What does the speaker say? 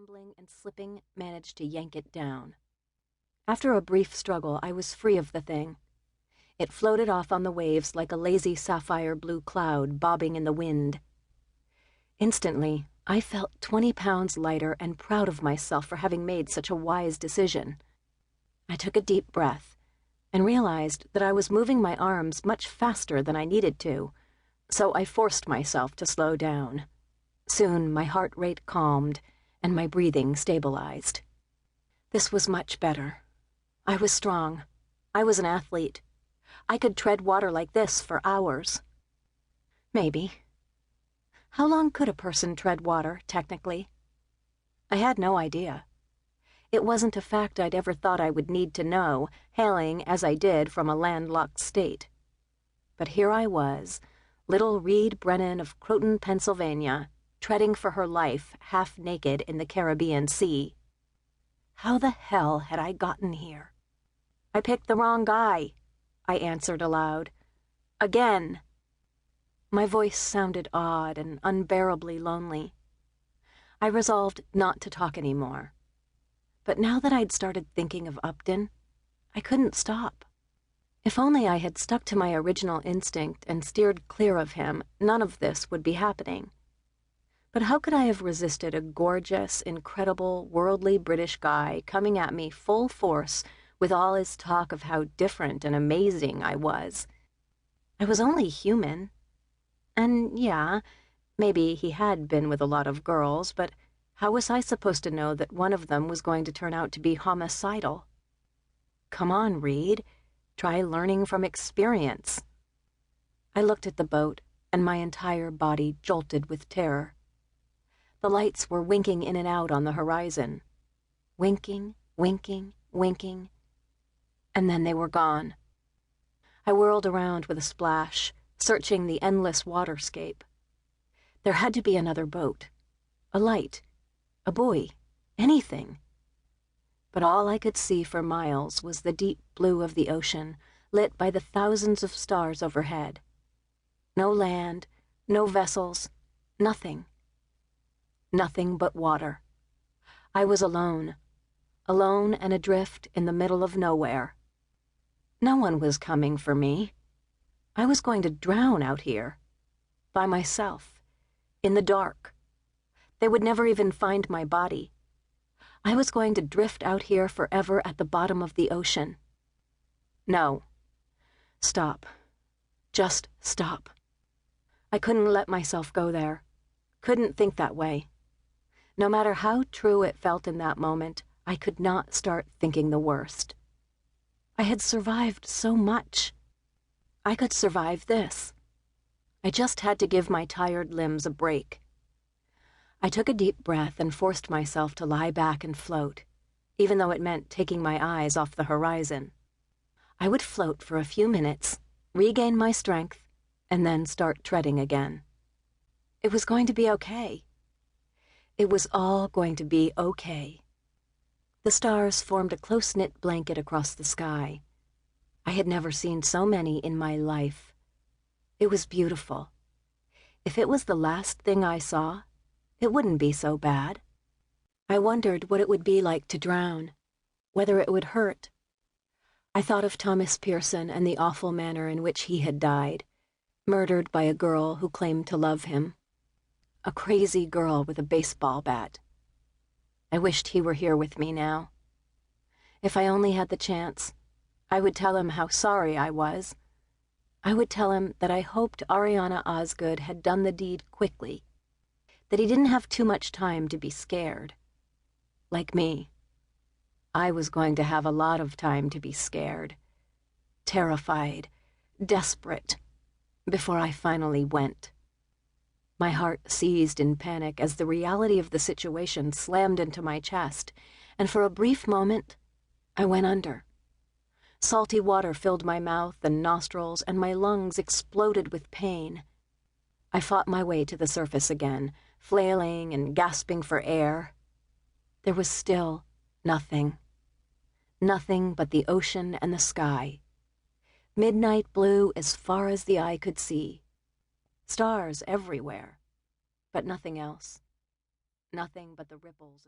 trembling and slipping, managed to yank it down. After a brief struggle, I was free of the thing. It floated off on the waves like a lazy sapphire blue cloud bobbing in the wind. Instantly, I felt 20 pounds lighter and proud of myself for having made such a wise decision. I took a deep breath and realized that I was moving my arms much faster than I needed to, so I forced myself to slow down. Soon my heart rate calmed and my breathing stabilized. This was much better. I was strong. I was an athlete. I could tread water like this for hours. Maybe. How long could a person tread water, technically? I had no idea. It wasn't a fact I'd ever thought I would need to know, hailing, as I did, from a landlocked state. But here I was, little Reed Brennan of Croton, Pennsylvania, treading for her life half-naked in the Caribbean Sea. How the hell had I gotten here? I picked the wrong guy, I answered aloud. Again. My voice sounded odd and unbearably lonely. I resolved not to talk anymore. But now that I'd started thinking of Upton, I couldn't stop. If only I had stuck to my original instinct and steered clear of him, none of this would be happening. But how could I have resisted a gorgeous, incredible, worldly British guy coming at me full force with all his talk of how different and amazing I was? I was only human. And yeah, maybe he had been with a lot of girls, but how was I supposed to know that one of them was going to turn out to be homicidal? Come on, Reed. Try learning from experience. I looked at the boat, and my entire body jolted with terror. The lights were winking in and out on the horizon. Winking, winking, winking. And then they were gone. I whirled around with a splash, searching the endless waterscape. There had to be another boat, a light, a buoy, anything. But all I could see for miles was the deep blue of the ocean, lit by the thousands of stars overhead. No land, no vessels, nothing. Nothing but water. I was alone and adrift in the middle of nowhere. No one was coming for me. I was going to drown out here, by myself, in the dark. They would never even find my body. I was going to drift out here forever at the bottom of the ocean. No. Stop. Just stop. I couldn't let myself go there. Couldn't think that way. No matter how true it felt in that moment, I could not start thinking the worst. I had survived so much. I could survive this. I just had to give my tired limbs a break. I took a deep breath and forced myself to lie back and float, even though it meant taking my eyes off the horizon. I would float for a few minutes, regain my strength, and then start treading again. It was going to be okay. It was all going to be okay. The stars formed a close-knit blanket across the sky. I had never seen so many in my life. It was beautiful. If it was the last thing I saw, it wouldn't be so bad. I wondered what it would be like to drown, whether it would hurt. I thought of Thomas Pearson and the awful manner in which he had died, murdered by a girl who claimed to love him. A crazy girl with a baseball bat. I wished he were here with me now. If I only had the chance, I would tell him how sorry I was. I would tell him that I hoped Ariana Osgood had done the deed quickly, that he didn't have too much time to be scared. Like me. I was going to have a lot of time to be scared, terrified, desperate, before I finally went. My heart seized in panic as the reality of the situation slammed into my chest, and for a brief moment, I went under. Salty water filled my mouth and nostrils, and my lungs exploded with pain. I fought my way to the surface again, flailing and gasping for air. There was still nothing. Nothing but the ocean and the sky. Midnight blue as far as the eye could see. Stars everywhere, but nothing else. Nothing but the ripples.